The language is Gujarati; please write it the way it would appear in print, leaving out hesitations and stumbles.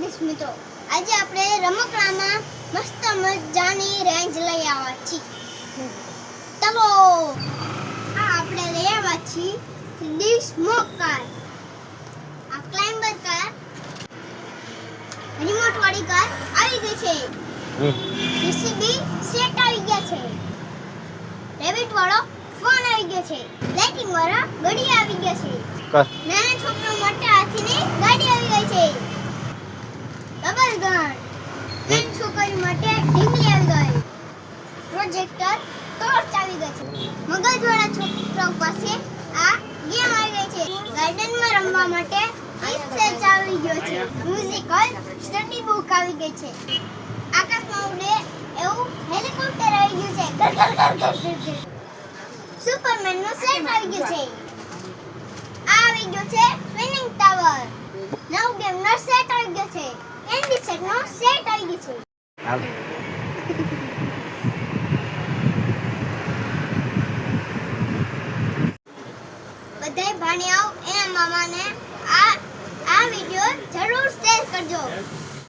જગદીશ મિત્રો, આજે આપણે રમકડામાં મસ્ત મજાની રેન્જ લઈ આવ્યા છીએ. ચલો આપણે લઈ આવ્યા છીએ 3D સ્મોક કાર. આ ક્લાઇમ્બર કાર, રિમોટ વાળી કાર આવી ગઈ છે. પીસીબી સેટ આવી ગયા છે. રેબિટ વાળો ફોન આવી ગયો છે. લાઇટિંગ વાળા ઘડી આવી ગયા છે. નાના છોકરા માટે હાથીની ગાડી આવી ગઈ છે. ડબલ ગન, નાની છોકરી માટે ઢીંગલી આવી ગઈ. પ્રોજેક્ટર, ટોર્ચ આવી ગઈ છે. મગજવાળા છોકરાઓ પાસે આ ગેમ આવી ગઈ છે. ગાર્ડનમાં રમવા માટે આઈસેજ આવી ગયો છે. મ્યુઝિકલ સ્ટડી બુક આવી ગઈ છે. આકાશમાં ઉડે એવું હેલિકોપ્ટર આવી ગયું છે. સુપરમેન નો સેટ આવી ગયો છે. આવી ગયો છે સ્વિમિંગ ટાવર. નવ ગેમ નો સેટ આવી ગયો છે. કેન્ડી સેટ નો સેટ આવી ગયો છે. બધાય ભાણિયાઓ એના મામાને આ વિડિયો જરૂર શેર કરજો.